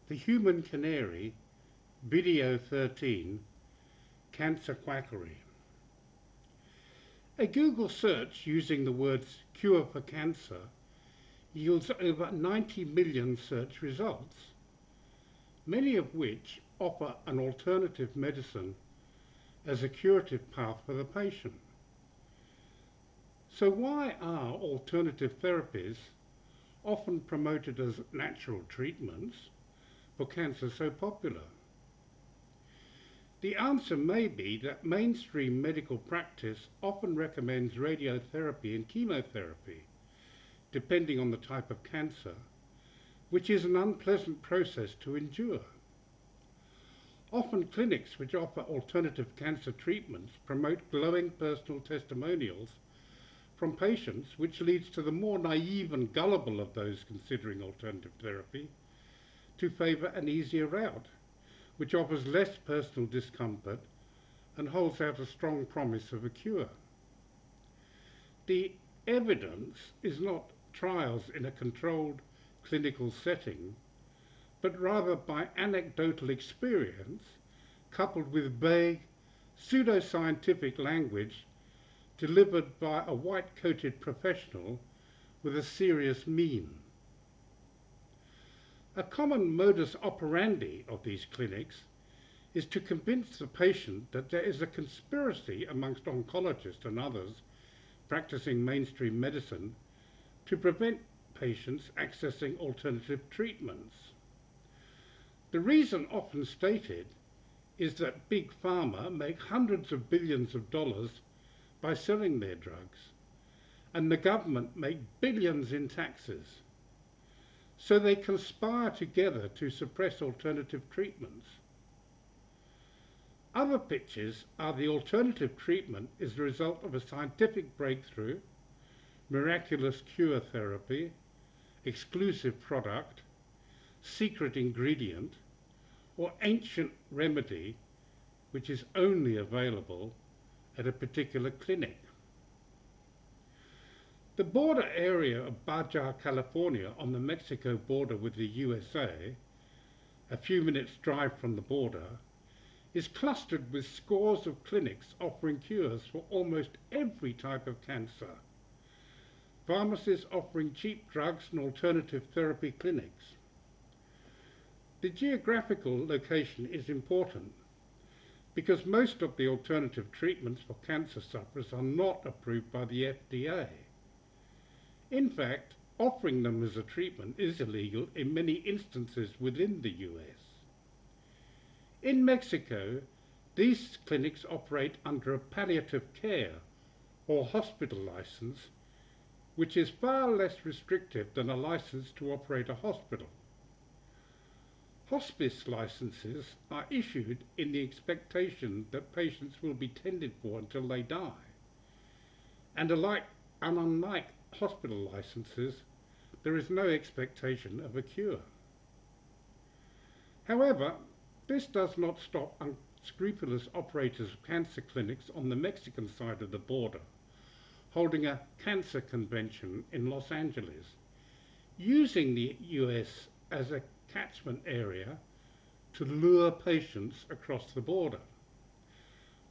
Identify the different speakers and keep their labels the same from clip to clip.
Speaker 1: The Human Canary, Video 13, Cancer Quackery. A Google search using the words cure for cancer yields over 90 million search results, many of which offer an alternative medicine as a curative path for the patient. So why are alternative therapies, often promoted as natural treatments, for cancer so popular? The answer may be that mainstream medical practice often recommends radiotherapy and chemotherapy, depending on the type of cancer, which is an unpleasant process to endure. Often clinics which offer alternative cancer treatments promote glowing personal testimonials from patients, which leads to the more naive and gullible of those considering alternative therapy to favour an easier route, which offers less personal discomfort and holds out a strong promise of a cure. The evidence is not trials in a controlled clinical setting, but rather by anecdotal experience coupled with vague, pseudo-scientific language delivered by a white-coated professional with a serious mien. A common modus operandi of these clinics is to convince the patient that there is a conspiracy amongst oncologists and others practicing mainstream medicine to prevent patients accessing alternative treatments. The reason often stated is that big pharma make hundreds of billions of dollars by selling their drugs, and the government make billions in taxes. So they conspire together to suppress alternative treatments. Other pitches are the alternative treatment is the result of a scientific breakthrough, miraculous cure therapy, exclusive product, secret ingredient, or ancient remedy which is only available at a particular clinic. The border area of Baja-California on the Mexico border with the USA, a few minutes' drive from the border, is clustered with scores of clinics offering cures for almost every type of cancer. Pharmacies offering cheap drugs and alternative therapy clinics. The geographical location is important because most of the alternative treatments for cancer sufferers are not approved by the FDA. In fact, offering them as a treatment is illegal in many instances within the US. In Mexico, these clinics operate under a palliative care or hospital license, which is far less restrictive than a license to operate a hospital. Hospice licenses are issued in the expectation that patients will be tended for until they die, and unlike hospital licenses, there is no expectation of a cure. However, this does not stop unscrupulous operators of cancer clinics on the Mexican side of the border holding a cancer convention in Los Angeles, using the US as a catchment area to lure patients across the border,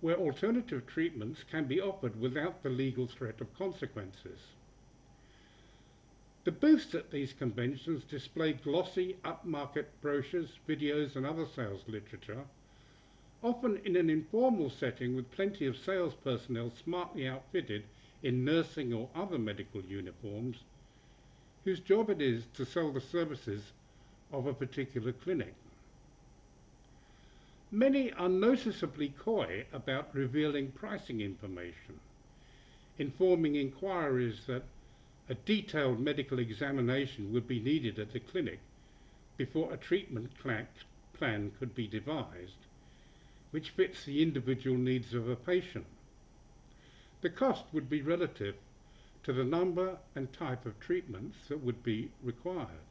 Speaker 1: where alternative treatments can be offered without the legal threat of consequences. The booths at these conventions display glossy, upmarket brochures, videos and other sales literature, often in an informal setting with plenty of sales personnel smartly outfitted in nursing or other medical uniforms, whose job it is to sell the services of a particular clinic. Many are noticeably coy about revealing pricing information, informing inquiries that a detailed medical examination would be needed at the clinic before a treatment plan could be devised, which fits the individual needs of a patient. The cost would be relative to the number and type of treatments that would be required.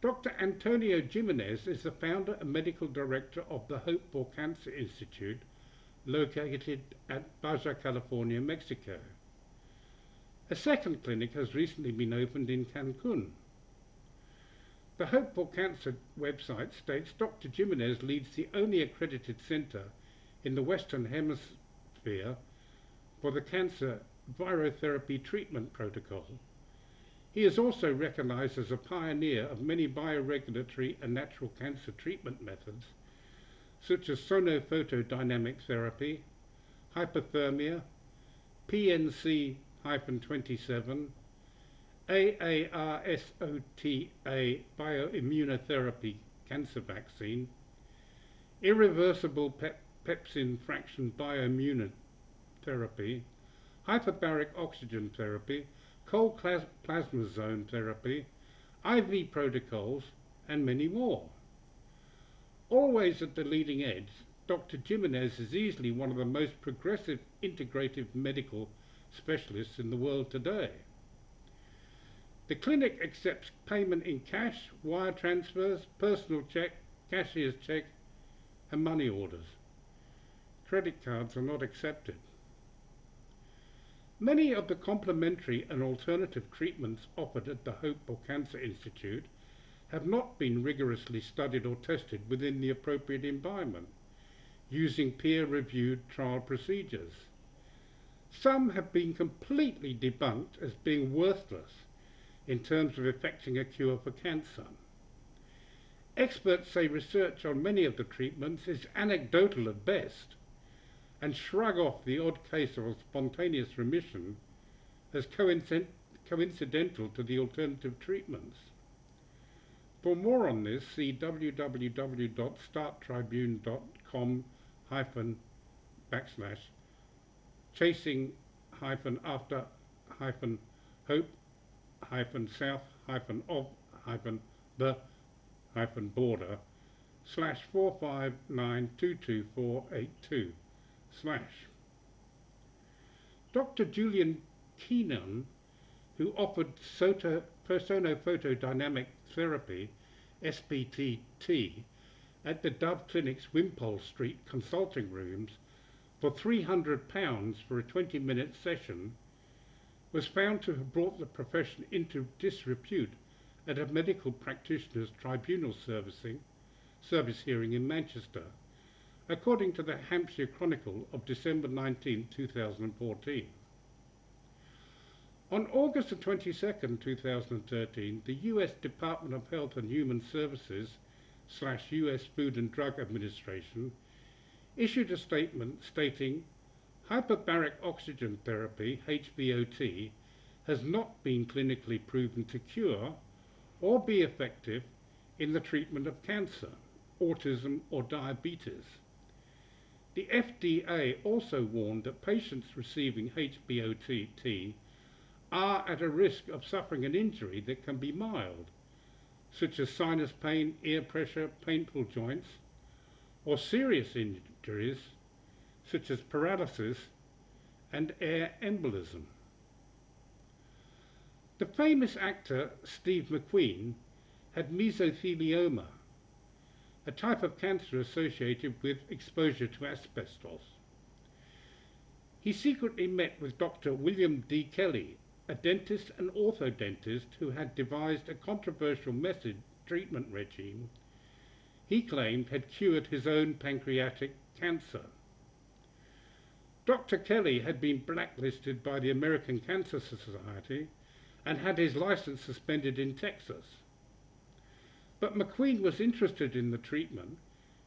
Speaker 1: Dr. Antonio Jimenez is the founder and medical director of the Hope for Cancer Institute, located at Baja-California, Mexico. A second clinic has recently been opened in Cancun. The Hope for Cancer website states Dr. Jimenez leads the only accredited centre in the Western Hemisphere for the cancer virotherapy treatment protocol. He is also recognised as a pioneer of many bioregulatory and natural cancer treatment methods, such as sonophotodynamic therapy, hypothermia, PNC-27, AARSOTA bioimmunotherapy cancer vaccine, irreversible pepsin fraction bioimmunotherapy, hyperbaric oxygen therapy, cold plasma zone therapy, IV protocols, and many more. Always at the leading edge, Dr. Jimenez is easily one of the most progressive integrative medical specialists in the world today. The clinic accepts payment in cash, wire transfers, personal check, cashier's check, and money orders. Credit cards are not accepted. Many of the complementary and alternative treatments offered at the Hope for Cancer Institute have not been rigorously studied or tested within the appropriate environment, using peer-reviewed trial procedures. Some have been completely debunked as being worthless in terms of effecting a cure for cancer. Experts say research on many of the treatments is anecdotal at best, and shrug off the odd case of a spontaneous remission as coincidental to the alternative treatments. For more on this, see www.start-hope-of-the-border/459222482/. Dr. Julian Keenan, who offered sonophotodynamic therapy, SPTT, at the Dove Clinic's Wimpole Street consulting rooms for £300 for a 20-minute session, was found to have brought the profession into disrepute at a medical practitioners' tribunal service hearing in Manchester, according to the Hampshire Chronicle of December 19, 2014. On August 22, 2013, the US Department of Health and Human Services / US Food and Drug Administration issued a statement stating hyperbaric oxygen therapy, HBOT, has not been clinically proven to cure or be effective in the treatment of cancer, autism or diabetes. The FDA also warned that patients receiving HBOT are at a risk of suffering an injury that can be mild, such as sinus pain, ear pressure, painful joints, or serious injuries such as paralysis and air embolism. The famous actor Steve McQueen had mesothelioma, a type of cancer associated with exposure to asbestos. He secretly met with Dr. William D. Kelly, a dentist and orthodontist who had devised a controversial treatment regime he claimed had cured his own pancreatic cancer. Dr. Kelly had been blacklisted by the American Cancer Society and had his license suspended in Texas. But McQueen was interested in the treatment,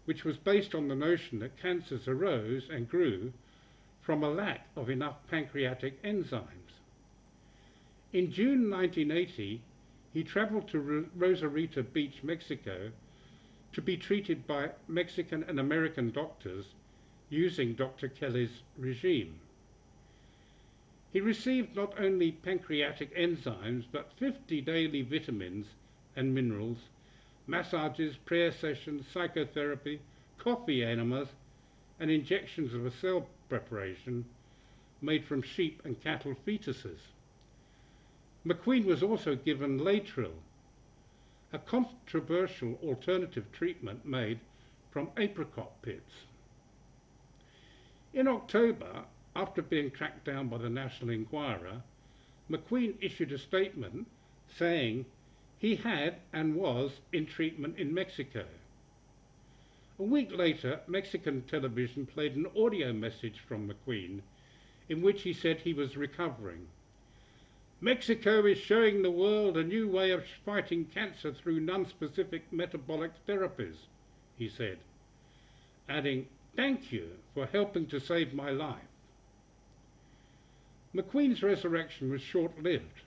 Speaker 1: which was based on the notion that cancers arose and grew from a lack of enough pancreatic enzymes. In June 1980, he travelled to Rosarito Beach, Mexico, to be treated by Mexican and American doctors using Dr. Kelly's regime. He received not only pancreatic enzymes, but 50 daily vitamins and minerals, massages, prayer sessions, psychotherapy, coffee enemas, and injections of a cell preparation made from sheep and cattle fetuses. McQueen was also given Latril, a controversial alternative treatment made from apricot pits. In October, after being tracked down by the National Enquirer, McQueen issued a statement saying he had and was in treatment in Mexico. A week later, Mexican television played an audio message from the Queen in which he said he was recovering. Mexico is showing the world a new way of fighting cancer through non-specific metabolic therapies, he said, adding, "Thank you for helping to save my life." McQueen's resurrection was short-lived.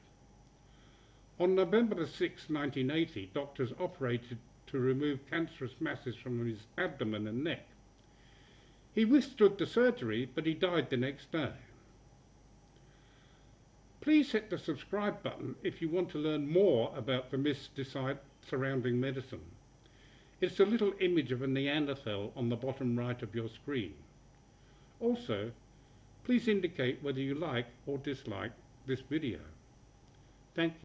Speaker 1: On November 6, 1980, doctors operated to remove cancerous masses from his abdomen and neck. He withstood the surgery, but he died the next day. Please hit the subscribe button if you want to learn more about the myths surrounding medicine. It's the little image of a Neanderthal on the bottom right of your screen. Also, please indicate whether you like or dislike this video. Thank you.